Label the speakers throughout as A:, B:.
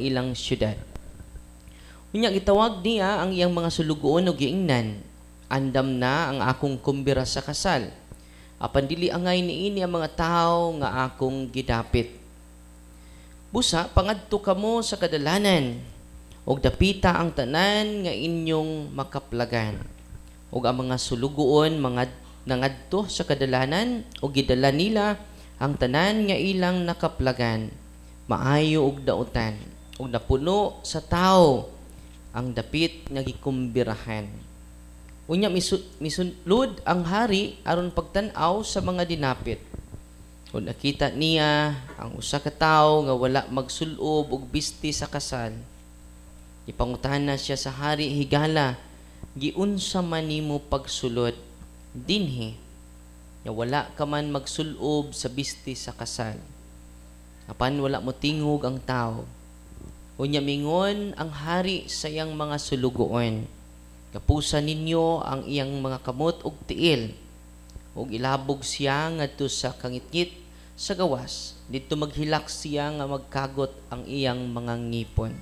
A: ilang syudad. Unya gitawag niya ang iyang mga sulugoon og giingnan. Andam na ang akong kumbira sa kasal. Apan dili angay niini ang mga tawo nga akong gidapit. Busa pangadto kamo sa kadalanan ug dapita ang tanan nga inyong makaplagan. Ug ang mga sulugoon mga nangadto sa kadalanan ug gidala nila ang tanan nga ilang nakaplagan. Maayo og dautan ug napuno sa tawo ang dapit nga gikumbirahan. Unya misunlod ang hari aron pagtan-aw sa mga dinapit. Kung nakita niya ang usa ka tawo nga wala magsulob og bisti sa kasal, ipangutana siya sa hari higala, giunsa man nimo pagsulod dinhi nga wala ka man magsulob sa bisti sa kasal. Apan wala mo tingog ang tawo. Unya mingon ang hari sa iyang mga sulugoon, kapusa ninyo ang iyang mga kamot ug tiil, ug ilabog siya ngadto sa kangitngit sa gawas, didto maghilak siya nga magkagot ang iyang mga ngipon.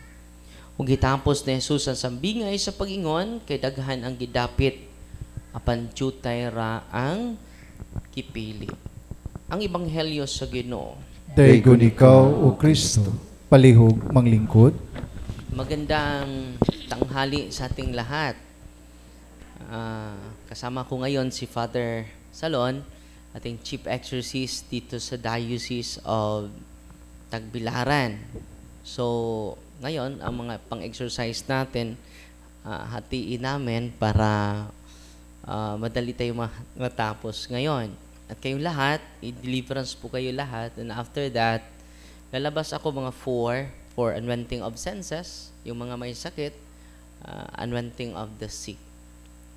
A: Ug gitapos ni Jesus ang sambingay sa pagingon kay daghan ang gidapit, apan tiyutay ra ang kipili. Ang ebanghelyo sa Ginoo.
B: Daygon ikaw, O Kristo, palihog manglingkod.
A: Magandang tanghali sa ating lahat. Kasama ko ngayon si Father Salon, ating Chief Exorcist dito sa Diocese of Tagbilaran. So, ngayon, ang mga pang-exercise natin, hatiin namin para madali tayo matapos ngayon. At kayong lahat, i-deliverance po kayo lahat. And after that, lalabas ako mga 4 for anointing of senses, yung mga may sakit, anointing of the sick.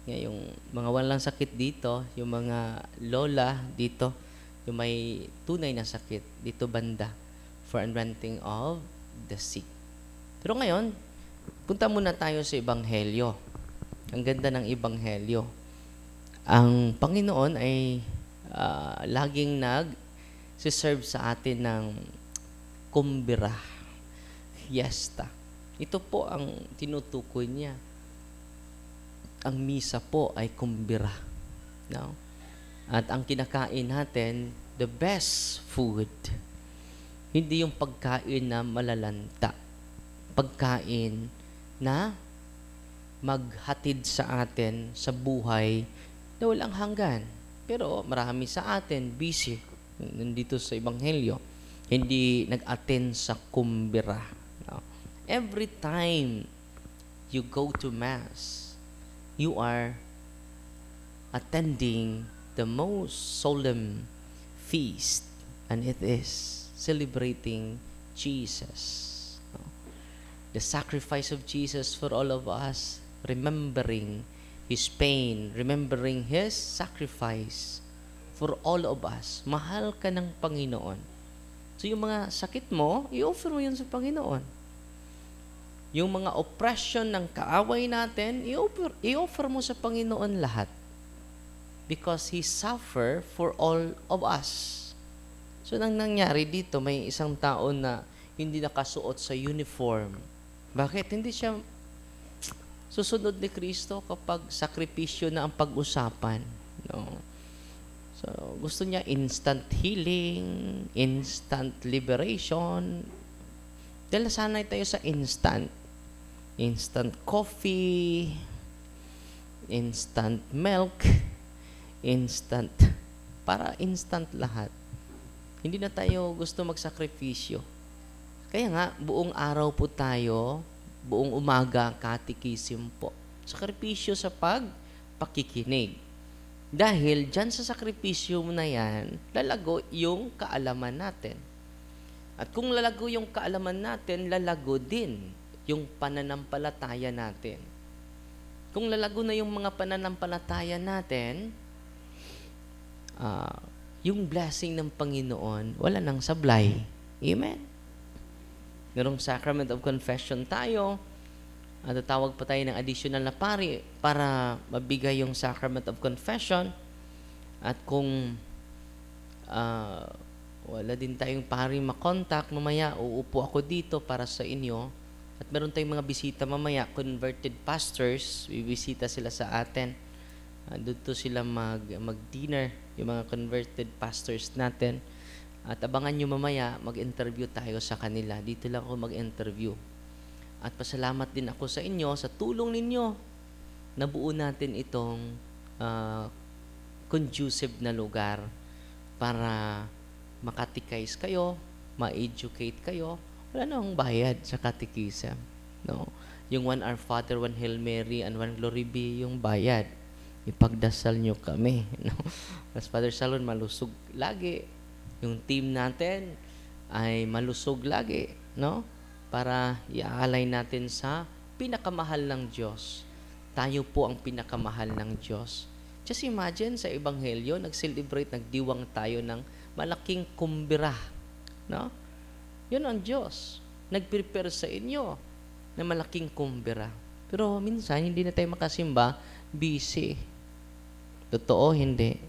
A: Yung mga walang sakit dito, yung mga lola dito, yung may tunay na sakit dito banda for anointing of the sick. Pero ngayon, punta muna tayo sa Ebanghelyo. Ang ganda ng Ebanghelyo. Ang Panginoon ay laging nag-serve sa atin ng kumbira, fiesta. Ito po ang tinutukoy niya. Ang misa po ay kumbira. No? At ang kinakain natin, the best food, hindi yung pagkain na malalanta. Pagkain na maghatid sa atin sa buhay na walang hanggan. Pero marami sa atin busy nandito sa Ebanghelyo, hindi nag-attend sa kumbira. No? Every time you go to Mass, you are attending the most solemn feast, and it is celebrating Jesus. No? The sacrifice of Jesus for all of us, remembering His pain, remembering His sacrifice for all of us. Mahal ka ng Panginoon. So yung mga sakit mo, i-offer mo yun sa Panginoon. Yung mga oppression ng kaaway natin, i-offer mo sa Panginoon lahat. Because He suffer for all of us. So nang nangyari dito, may isang tao na hindi nakasuot sa uniform. Bakit? Hindi siya susunod ni Kristo kapag sakripisyo na ang pag-usapan. No? So, gusto niya instant healing, instant liberation. Dahil nasanay tayo sa instant. Instant coffee, instant milk, para instant lahat. Hindi na tayo gusto magsakripisyo. Kaya nga, buong araw po tayo, buong umaga, katikisim po. Sakripisyo sa pakikinig. Dahil dyan sa sakripisyo na yan, lalago yung kaalaman natin. At kung lalago yung kaalaman natin, lalago din yung pananampalataya natin. Kung lalago na yung mga pananampalataya natin, yung blessing ng Panginoon, wala nang sablay. Amen? Merong sacrament of confession tayo, at tatawag pa tayo ng additional na pari para mabigay yung sacrament of confession. At kung Wala din tayong paring makontak. Mamaya, uupo ako dito para sa inyo. At meron tayong mga bisita mamaya, converted pastors. Bibisita sila sa atin. Doon sila mag-dinner, yung mga converted pastors natin. At abangan nyo mamaya, mag-interview tayo sa kanila. Dito lang ako mag-interview. At pasalamat din ako sa inyo, sa tulong ninyo. Nabuo natin itong conducive na lugar para makatikais kayo, ma-educate kayo. Wala na akong bayad sa catechism. No? Yung 1 Our Father, 1 Hail Mary, and 1 Glory Be, yung bayad. Ipagdasal nyo kami. No? Mas Father Salon, malusog lagi. Yung team natin ay malusog lagi. No? Para iaalay natin sa pinakamahal ng Diyos. Tayo po ang pinakamahal ng Diyos. Just imagine, sa Ebanghelyo, nag-celebrate, nagdiwang tayo ng malaking kumbira. No? Yun ang Diyos. Nag-prepare sa inyo na malaking kumbira. Pero minsan, hindi na tayo makasimba, busy. Totoo, hindi.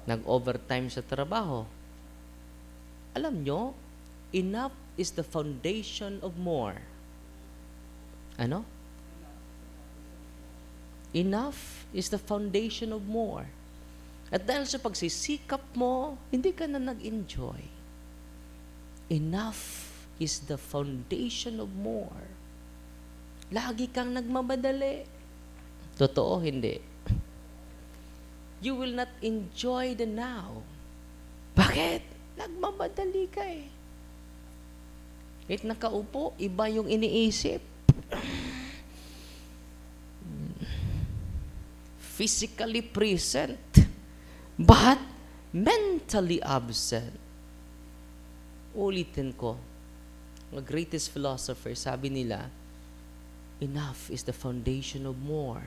A: Nag-overtime sa trabaho. Alam nyo, enough is the foundation of more. Ano? Enough is the foundation of more. At dahil sa pagsisikap mo, hindi ka na nag-enjoy. Enough is the foundation of more. Lagi kang nagmamadali. Totoo, hindi. You will not enjoy the now. Bakit? Nagmamadali ka eh. Kahit nakaupo, iba yung iniisip. Physically present, but mentally absent. Ulitin ko. The greatest philosopher, sabi nila, enough is the foundation of more.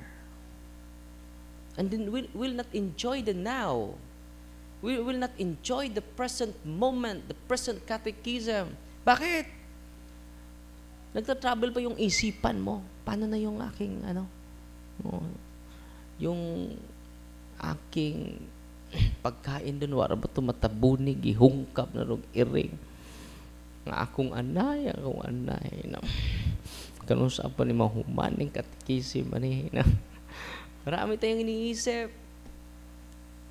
A: And then we'll not enjoy the now. We will not enjoy the present moment, the present catechism. Bakit? Nagtatravel pa yung isipan mo. Paano na yung aking, yung aking pagkain doon, wala ba ito matabunig, ihungkap na rog iring. Nga akong anay. No? Ganun sa pa ni mahumaning katikisim. No? Marami tayong iniisip.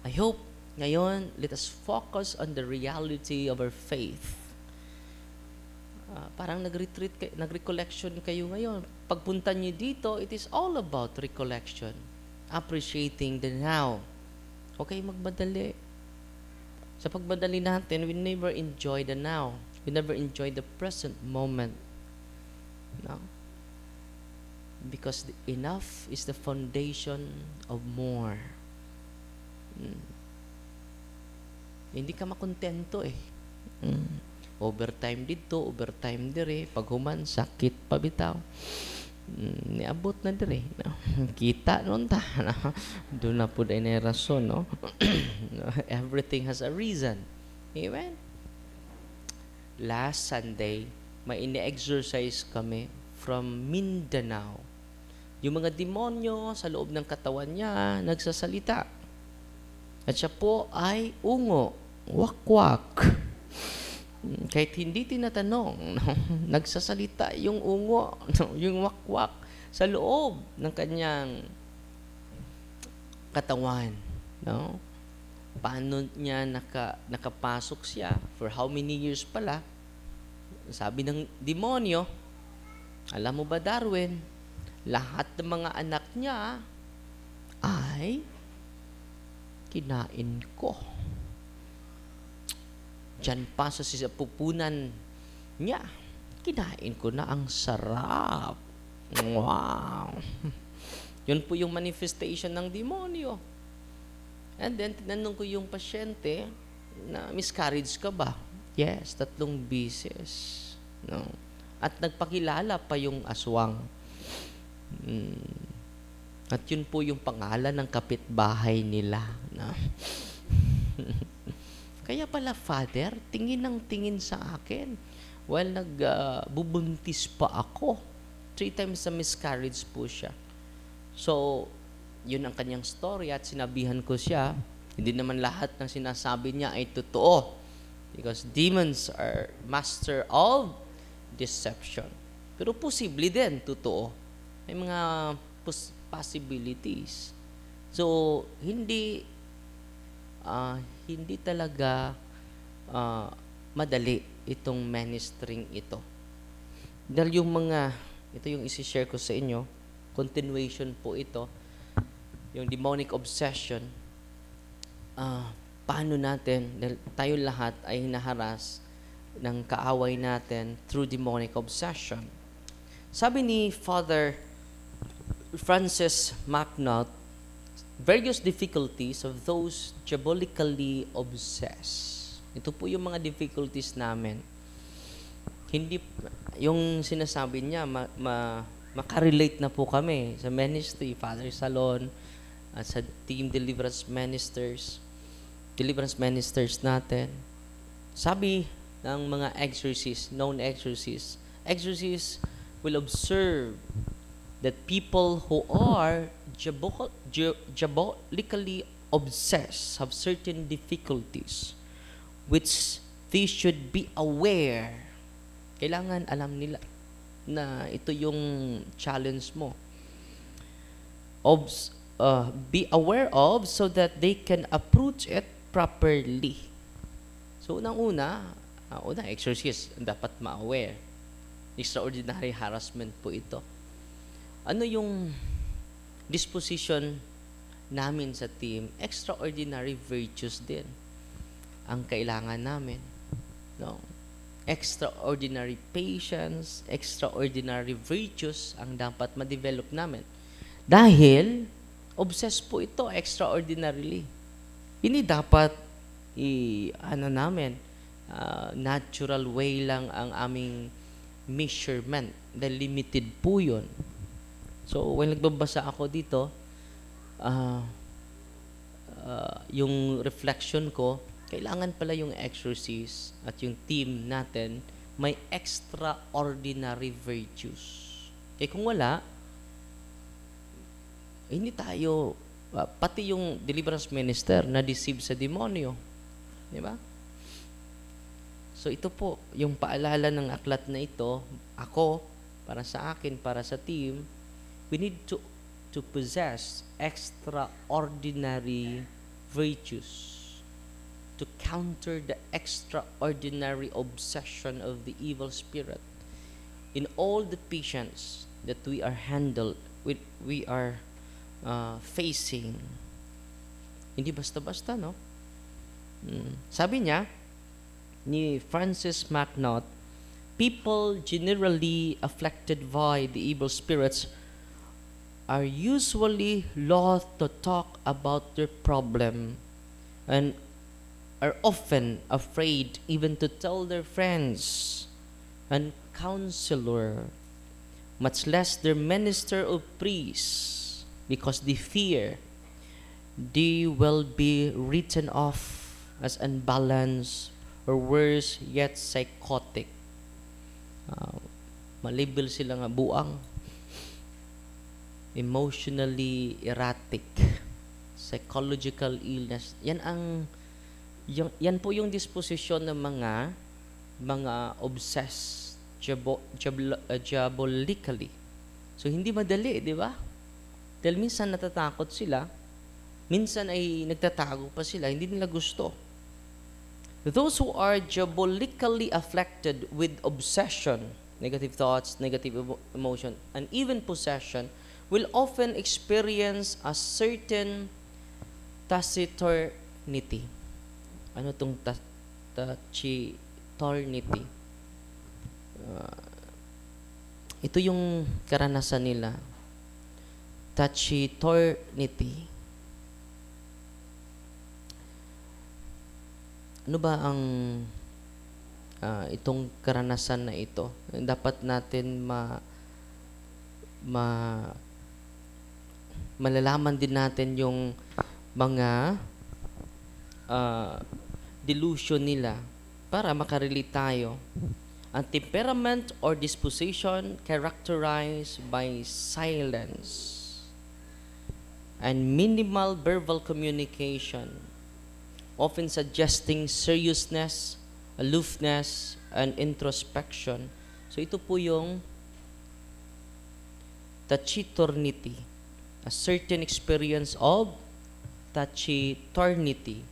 A: I hope, ngayon, let us focus on the reality of our faith. Parang nag-retreat, nag-recollection kayo ngayon. Pagpunta niyo dito, it is all about recollection. Appreciating the now. Okay, magmadali. Sa pagmadali natin, we never enjoy the now. We never enjoy the present moment. No? Because enough is the foundation of more. Hindi ka makontento eh. Overtime dito, overtime dire. Pag human, sakit pa bitaw. Niabot na dire. No? Kita nun ta. No? Doon na po dahil na rason. No? Everything has a reason. Amen? Last Sunday, may ini-exercise kami from Mindanao. Yung mga demonyo sa loob ng katawan niya, nagsasalita. At siya po ay ungo, wakwak. Kahit hindi tinatanong, no? Nagsasalita yung ungo, no? Yung wakwak sa loob ng kanyang katawan. No? Paano niya nakapasok siya? For how many years pala? Sabi ng demonyo, alam mo ba, Darwin, lahat ng mga anak niya ay kinain ko. Diyan pa sa pupunan niya, kinain ko na, ang sarap. Wow! Yun po yung manifestation ng demonyo. And then, tinanong ko yung pasyente, na miscarriage ka ba? Yes, 3 beses. No? At nagpakilala pa yung aswang. At yun po yung pangalan ng kapitbahay nila. No? Kaya pala, Father, tingin ng tingin sa akin. While nagbubuntis pa ako. 3 times na miscarriage po siya. So, yun ang kanyang story at sinabihan ko siya, hindi naman lahat ng sinasabi niya ay totoo. Because demons are master of deception. Pero posible din, totoo. May mga possibilities. So, hindi talaga madali itong ministering ito. Dahil ito yung isi-share ko sa inyo, continuation po ito, yung demonic obsession, paano natin, dahil tayo lahat ay hinaharas ng kaaway natin through demonic obsession. Sabi ni Father Francis MacNaught, various difficulties of those diabolically obsessed. Ito po yung mga difficulties namin. Hindi, yung sinasabi niya, makarelate na po kami sa ministry, Father Salon, at sa team deliverance ministers natin. Sabi ng mga known exorcists will observe that people who are diabolically obsessed have certain difficulties which they should be aware. Kailangan alam nila na ito yung challenge mo. Be aware of so that they can approach it properly. So, unang-una, exorcist, dapat ma-aware. Extraordinary harassment po ito. Ano yung disposition namin sa team? Extraordinary virtues din ang kailangan namin. No? Extraordinary patience, extraordinary virtues ang dapat ma-develop namin. Dahil, obsessed po ito extraordinarily. Hindi dapat natural way lang ang aming measurement. Dahil limited po yun. So, when nagbabasa ako dito, yung reflection ko, kailangan pala yung exorcist at yung team natin may extraordinary virtues. Kaya kung wala, hindi tayo, pati yung deliverance minister na-deceive sa demonyo. Di ba? So ito po, yung paalala ng aklat na ito, ako, para sa akin, para sa team, we need to possess extraordinary virtues to counter the extraordinary obsession of the evil spirit in all the patients that we are facing. Hindi basta-basta, no? Sabi niya, ni Francis MacNaught, people generally afflicted by the evil spirits are usually loath to talk about their problem and are often afraid even to tell their friends and counselor, much less their minister or priest, because they fear they will be written off as unbalanced or worse yet psychotic. Malabel sila nga buang, emotionally erratic, psychological illness. Yan po yung disposisyon ng mga obsessed diabolically. So hindi madali, di ba? Dahil minsan natatakot sila, minsan ay nagtatago pa sila, hindi nila gusto. Those who are diabolically afflicted with obsession, negative thoughts, negative emotion, and even possession, will often experience a certain taciturnity. Ano itong taciturnity? Ito yung karanasan nila. Taciturnity. Ano ba ang itong karanasan na ito? Dapat natin malalaman din natin yung mga delusion nila para makarelate tayo. Ang temperament or disposition characterized by silence and minimal verbal communication, often suggesting seriousness aloofness, and introspection. So ito po yung taciturnity, a certain experience of taciturnity.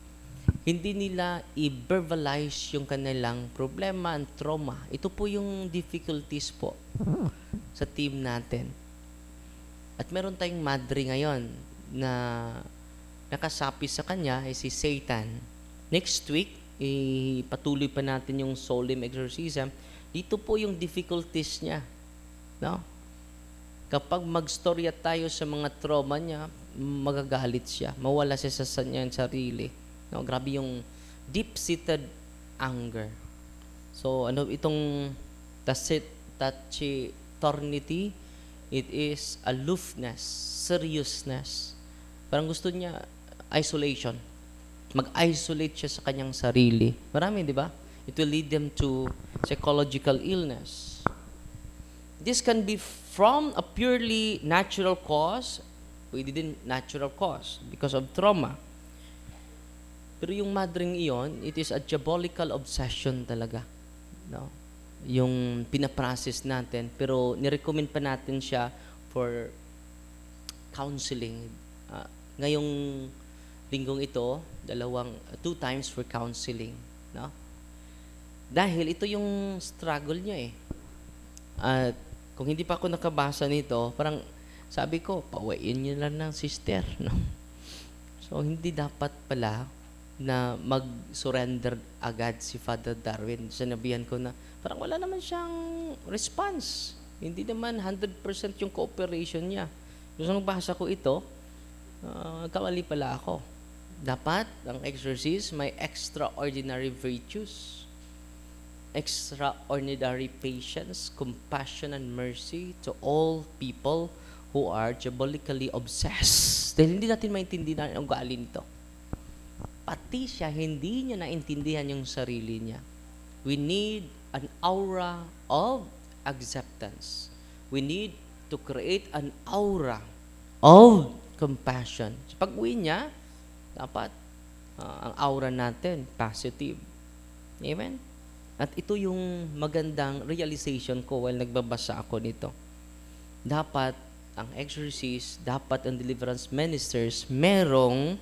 A: Hindi nila i-verbalize yung kanilang problema and trauma. Ito po yung difficulties po sa team natin. At meron tayong madre ngayon na nakasapi sa kanya ay si Satan. Next week, ipatuloy pa natin yung solemn exorcism. Dito po yung difficulties niya. No? Kapag magstorya tayo sa mga trauma niya, magagalit siya. Mawala siya sa kanyang sarili. No? Grabe yung deep-seated anger. So, ano itong taciturnity? It is aloofness, seriousness. Parang gusto niya isolation. Mag-isolate siya sa kanyang sarili. Marami, di ba? It will lead them to psychological illness. This can be from a purely natural cause, within natural cause, because of trauma. Pero yung madring iyon, it is a diabolical obsession talaga. No? Yung pinaprocess natin, pero nirecommend pa natin siya for counseling. Ngayong linggong ito, 2 times for counseling. No? Dahil ito yung struggle niya eh. At kung hindi pa ako nakabasa nito, parang sabi ko, pawain niyo lang ng sister. No? So, hindi dapat pala na mag-surrender agad si Father Darwin. Sinabihan ko na, parang wala naman siyang response. Hindi naman 100% yung cooperation niya. So, nung basa ko ito, kamali pala ako. Dapat, ang exorcist, may extraordinary virtues. Extraordinary patience, compassion, and mercy to all people who are diabolically obsessed. Dahil hindi natin maintindihan ang ugali nito. Pati siya, hindi niya naintindihan yung sarili niya. We need an aura of acceptance. We need to create an aura of compassion. So, pag-uwi niya, dapat ang aura natin, positive. Amen? At ito yung magandang realization ko while nagbabasa ako nito. Dapat ang exorcist, dapat ang deliverance ministers, merong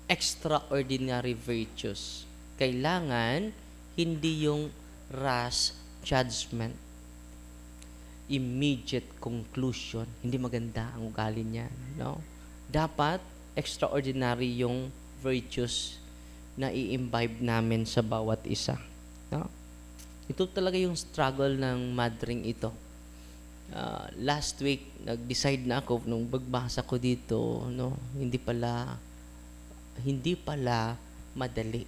A: extraordinary virtues. Kailangan hindi yung rash judgment, immediate conclusion. Hindi maganda ang ugali niya. No? Dapat extraordinary yung virtues na i-imbibe namin sa bawat isa. No? Ito talaga yung struggle ng madring ito. Last week, nag-decide na ako nung bagbasa ko dito, no, hindi pala madali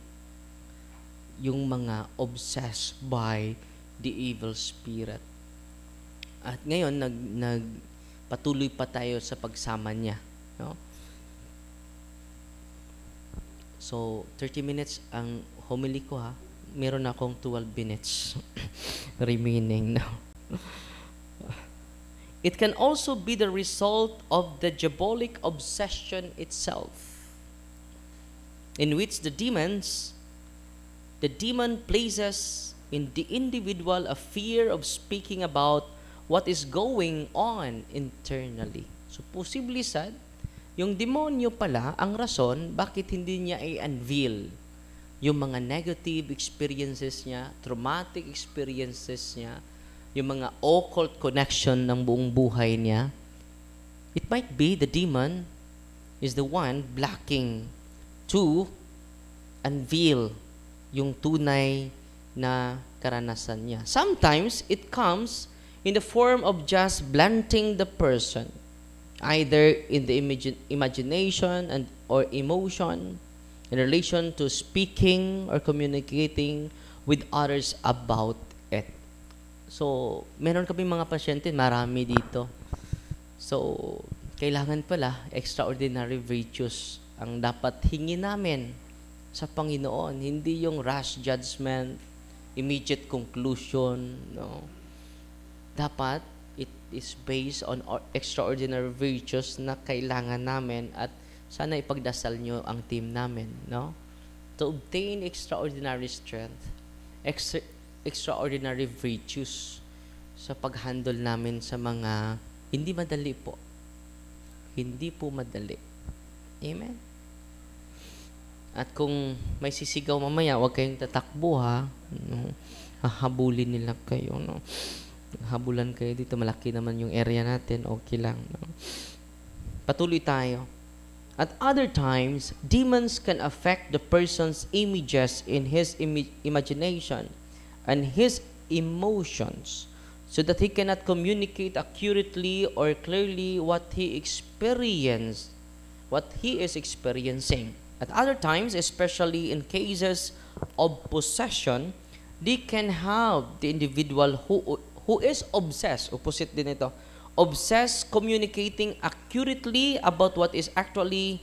A: yung mga obsessed by the evil spirit. At ngayon, nagpatuloy pa tayo sa pagsama niya. No? So, 30 minutes ang homily ko ha. Meron akong 12 minutes remaining now. It can also be the result of the diabolic obsession itself, in which the demon places in the individual a fear of speaking about what is going on internally. So, possibly sad, yung demonyo pala ang rason bakit hindi niya i-unveil yung mga negative experiences niya, traumatic experiences niya, yung mga occult connection ng buong buhay niya. It might be the demon is the one blocking to unveil yung tunay na karanasan niya. Sometimes, it comes in the form of just blunting the person, either in the imagination or emotion, in relation to speaking or communicating with others about it. So, meron kami mga pasyente, marami dito. So, kailangan pala extraordinary virtues ang dapat hingin namin sa Panginoon. Hindi yung rash judgment, immediate conclusion. No? Dapat, it is based on extraordinary virtues na kailangan namin at sana ipagdasal nyo ang team namin. No? To obtain extraordinary strength, extraordinary virtues sa pag-handle namin sa mga hindi madali po. Hindi po madali. Amen? At kung may sisigaw mamaya, huwag kayong tatakbo ha. No? Hahabulin nila kayo. No? Habulan kayo dito. Malaki naman yung area natin. Okay lang. No? Patuloy tayo. At other times, demons can affect the person's images in his imagination and his emotions so that he cannot communicate accurately or clearly what he is experiencing. At other times, especially in cases of possession, they can have the individual who is obsessed, opposite din ito, obsessed communicating accurately about what is actually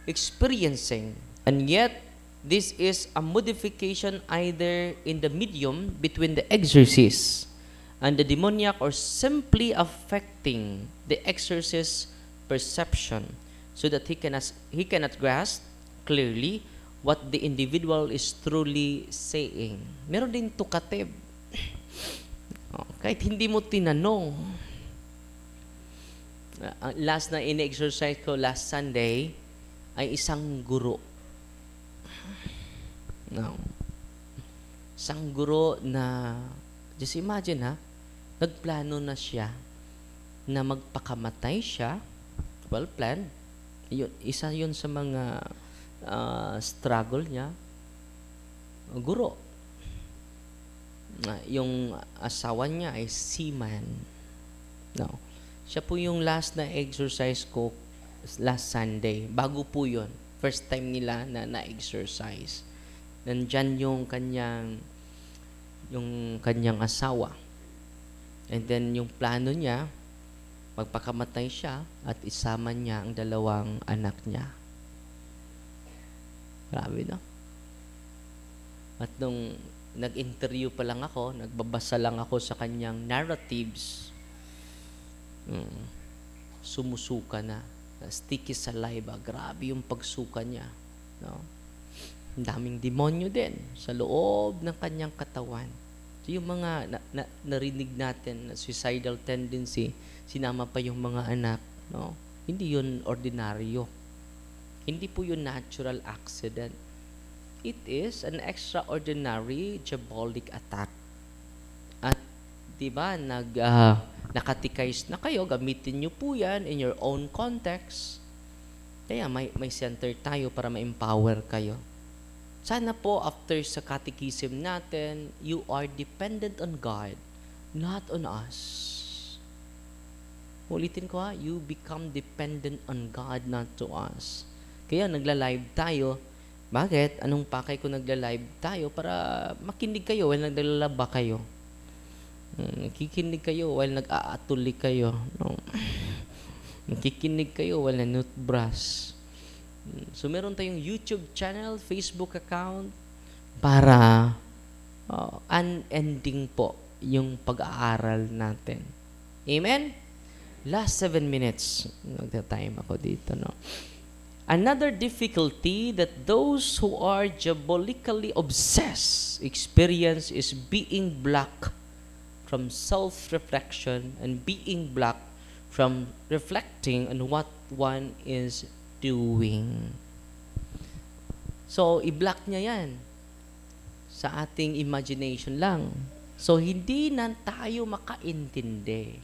A: experiencing. And yet, this is a modification either in the medium between the exorcist and the demoniac or simply affecting the exorcist's perception so that he cannot grasp clearly what the individual is truly saying. Meron din tukatib. Kahit hindi mo tinanong. Last na in-exercise ko last Sunday ay isang guro. No. Isang guro na, just imagine ha, nagplano na siya na magpakamatay siya. Well planned. Isa yun sa mga struggle niya. Guro. Yung asawa niya ay seaman. No. Siya po yung last na exercise ko last Sunday. Bago po yun. First time nila na-exercise. Nandyan yung kanyang asawa. And then yung plano niya, magpakamatay siya at isama niya ang dalawang anak niya. Grabe, no? At nung nag-interview pa lang ako, nagbabasa lang ako sa kanyang narratives, sumusuka na. Sticky saliva. Grabe yung pagsuka niya. No? Ang daming demonyo din sa loob ng kanyang katawan. So yung mga narinig natin na suicidal tendency, sinama pa yung mga anak. No? Hindi yun ordinaryo. Hindi po yun natural accident. It is an extraordinary diabolic attack. At di ba, nakatikize na kayo, gamitin nyo po yan in your own context. Kaya may center tayo para ma-empower kayo. Sana po after sa catechism natin, you are dependent on God, not on us. Ulitin ko ha, you become dependent on God, not to us. Kaya nagla-live tayo. Bakit? Anong pakay ko nagla-live tayo? Para makinig kayo while naglalaba kayo. Kikinig kayo while nag-aatuli kayo. No? Kikinig kayo while nanutbrush. So, meron tayong YouTube channel, Facebook account, para unending po yung pag-aaral natin. Amen? Last 7 minutes. Nagta-time ako dito, no? Another difficulty that those who are diabolically obsessed experience is being blocked from self-reflection and being blocked from reflecting on what one is doing. So, i-block niya yan sa ating imagination lang. So, hindi na tayo makaintindi.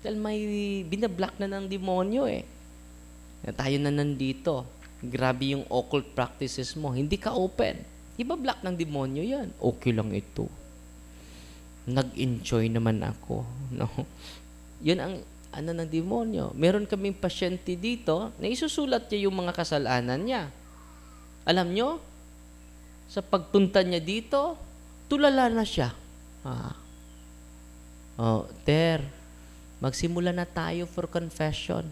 A: Dahil may binablock na ng demonyo eh. Na tayo na nandito. Grabe yung occult practices mo. Hindi ka open. Iba-block ng demonyo yan. Okay lang ito. Nag-enjoy naman ako. No? Yun ang ng demonyo. Meron kaming pasyente dito na isusulat niya yung mga kasalanan niya. Alam nyo, sa pagpunta niya dito, tulala na siya. Magsimula na tayo for confession.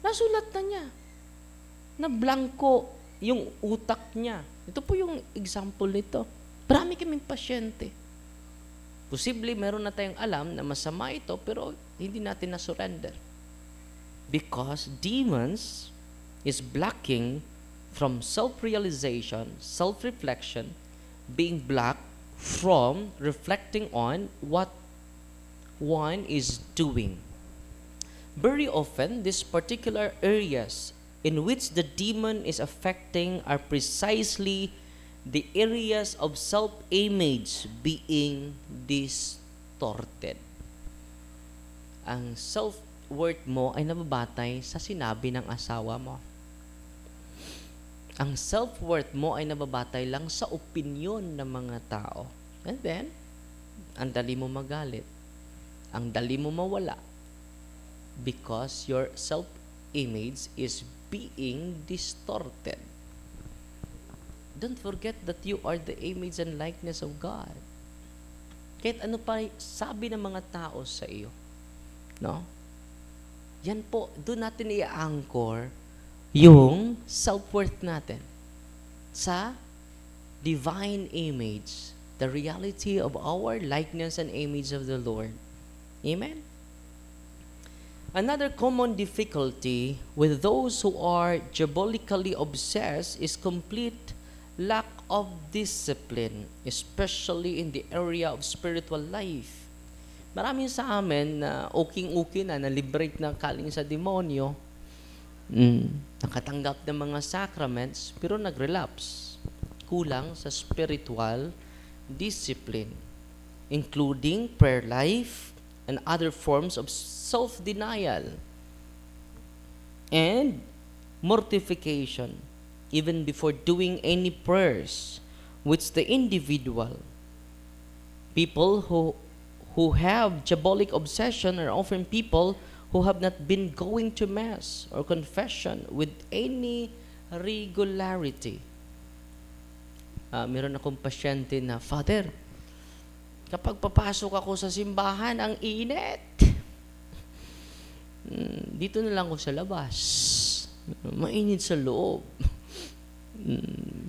A: Nasulat na niya. Na blanco yung utak niya. Ito po yung example nito. Marami kaming pasyente. Posible meron na tayong alam na masama ito, pero hindi natin na-surrender. Because demons is blocking from self-realization, self-reflection, being blocked from reflecting on what one is doing. Very often, these particular areas in which the demon is affecting are precisely the areas of self-image being distorted. Ang self-worth mo ay nababatay sa sinabi ng asawa mo. Ang self-worth mo ay nababatay lang sa opinyon ng mga tao. And then, ang dali mo magalit. Ang dali mo mawala. Because your self-image is being distorted. Don't forget that you are the image and likeness of God. Kahit ano pa sabi ng mga tao sa iyo. No? Yan po, doon natin i-anchor yung self-worth natin sa divine image, the reality of our likeness and image of the Lord. Amen? Another common difficulty with those who are diabolically obsessed is complete lack of discipline, especially in the area of spiritual life. Marami sa amin na okay na, na-liberate na kaling sa demonyo, nakatanggap ng mga sacraments, pero nag-relapse. Kulang sa spiritual discipline, including prayer life and other forms of self-denial and mortification, even before doing any prayers, which the individual, people who have diabolic obsession are often people who have not been going to Mass or confession with any regularity. Meron akong pasyente na, Father, kapag papasok ako sa simbahan, ang init. Dito na lang ako sa labas. Mainit sa loob.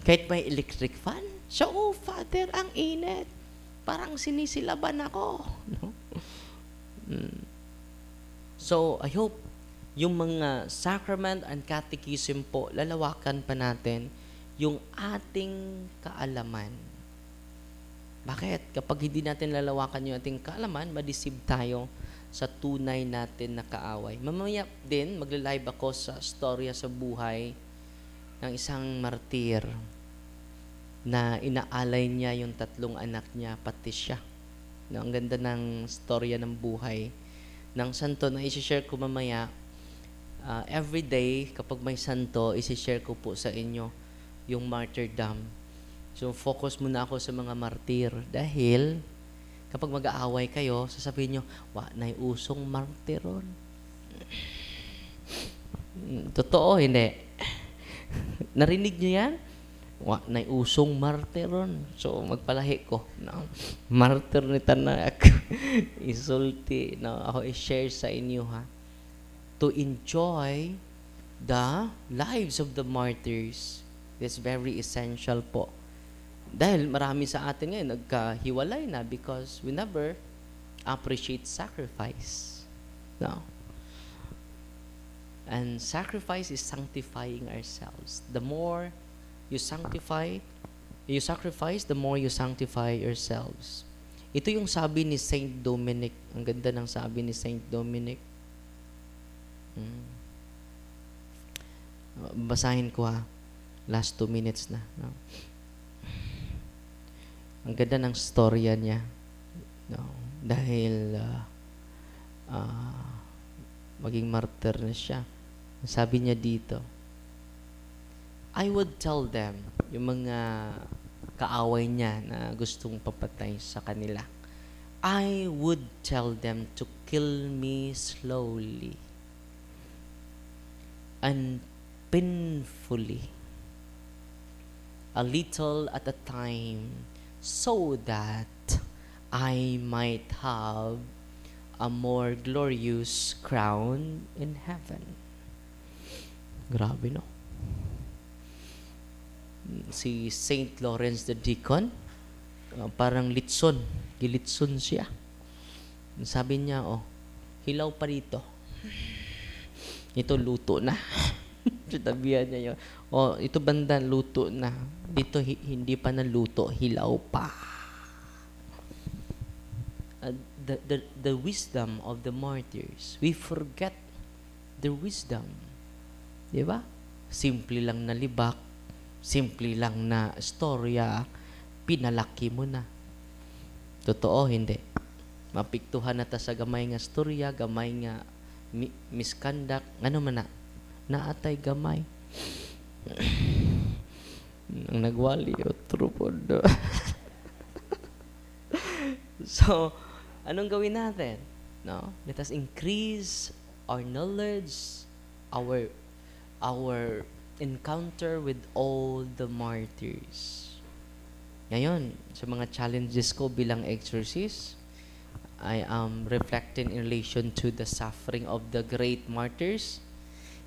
A: Kahit may electric fan. So, Father, ang init. Parang sinisilaban ako. No? So, I hope yung mga sacrament and catechism po, lalawakan pa natin yung ating kaalaman. Bakit? Kapag hindi natin lalawakan yung ating kaalaman, madisib tayo sa tunay natin na kaaway. Mamaya din, magla-live ako sa storya sa buhay ng isang martir na inaalay niya yung 3 anak niya, pati siya. No, ang ganda ng storya ng buhay ng santo na isi-share ko mamaya. Every day, kapag may santo, isi-share ko po sa inyo yung martyrdom. So, focus muna ako sa mga martir dahil kapag mag-aaway kayo, sasabihin nyo, na'y usong martiron. Totoo, hindi. Narinig nyo yan? Na'y usong martiron. So, magpalahi ko. No? Martir ni Tanak. Isulti. No? Ako i-share sa inyo, ha? To enjoy the lives of the martyrs. It's very essential po. Dahil marami sa atin ngayon nagkahiwalay na because we never appreciate sacrifice. No? And sacrifice is sanctifying ourselves. The more you sacrifice, the more you sanctify yourselves. Ito yung sabi ni Saint Dominic. Ang ganda ng sabi ni Saint Dominic. Basahin ko, ha. Last 2 minutes na. No? Ang ganda ng storya niya. No? Dahil maging martyr na siya. Sabi niya dito, I would tell them, yung mga kaaway niya na gustong papatay sa kanila, I would tell them to kill me slowly and painfully, a little at a time, so that I might have a more glorious crown in heaven. Grabe, no? Si Saint Lawrence the Deacon, parang litson. Gilitson siya. Sabi niya, hilaw pa rito. Ito luto na. Sinabihan niya yun. O, ito banda, luto na. Dito, hindi pa naluto, hilaw pa. The wisdom of the martyrs. We forget the wisdom. Di ba? Simple lang na libak, simple lang na storya, pinalaki mo na. Totoo, hindi. Mapiktuhan na ta sa gamay nga storya, gamay nga misconduct, ano man na, naatay gamay. Ang nagwali, true po. So, anong gawin natin? No? Let us increase our knowledge, our encounter with all the martyrs. Ngayon, sa mga challenges ko bilang exorcist, I am reflecting in relation to the suffering of the great martyrs.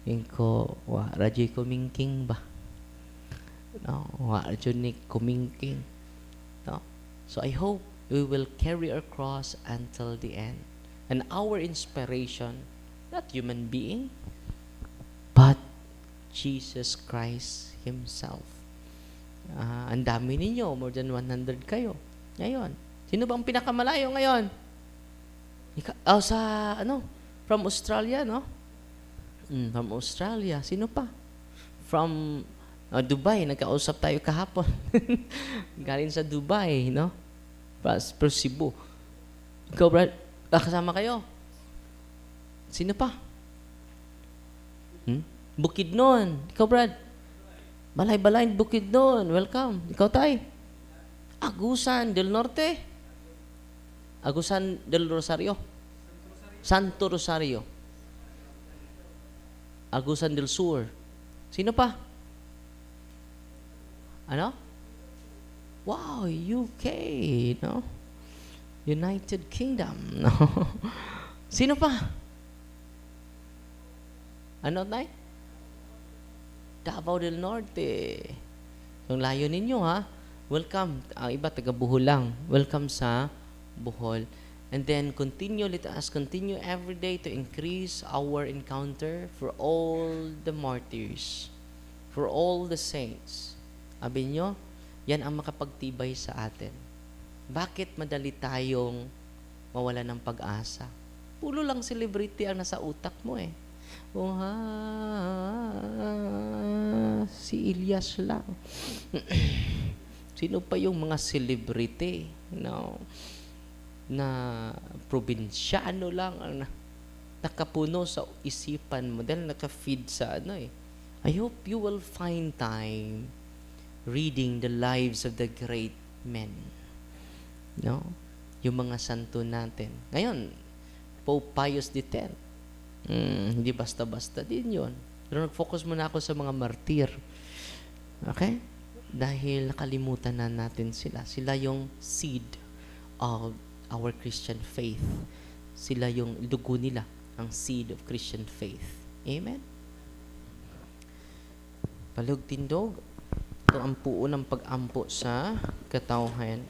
A: Yung ko, radyo'y kumingking ba? No, radyo ni kumingking. No? So I hope we will carry our cross until the end. And our inspiration, not human being, but Jesus Christ Himself. Ang dami ninyo, more than 100 kayo. Ngayon, sino bang pinakamalayo ngayon? From Australia, no? From Australia. Sino pa? From Dubai, nagkausap tayo kahapon. Galing sa Dubai, no? From Cebu. Ikaw, Brad, kasama kayo? Sino pa? Bukidnon. Ikaw, Brad? Balay-balay, Bukidnon. Welcome. Ikaw, Tay? Agusan del Norte. Agusan del Rosario. Santo Rosario. Agusan del Sur. Sino pa? Ano? Wow, UK, no? United Kingdom, no? Sino pa? Ano, Tay? Davao del Norte. Yung layo ninyo, ha? Welcome. Ang iba, taga Bohol lang. Welcome sa Bohol. And then, let us continue every day to increase our encounter for all the martyrs, for all the saints. Sabi nyo, yan ang makapagtibay sa atin. Bakit madali tayong mawala ng pag-asa? Pulo lang celebrity ang nasa utak mo eh. Si Elias lang. Sino pa yung mga celebrity? No? Na probinsyano lang ang nakapuno sa isipan mo dahil naka-feed sa I hope you will find time reading the lives of the great men. No? Yung mga santo natin. Ngayon, Pope Pius X. Hindi basta-basta din yun. Pero nag-focus muna ako sa mga martir. Okay? Dahil nakalimutan na natin sila. Sila yung seed of our Christian faith. Sila yung dugo nila, ang seed of Christian faith. Amen? Palug tindog, ito ang puo ng pag-ampo sa katauhan.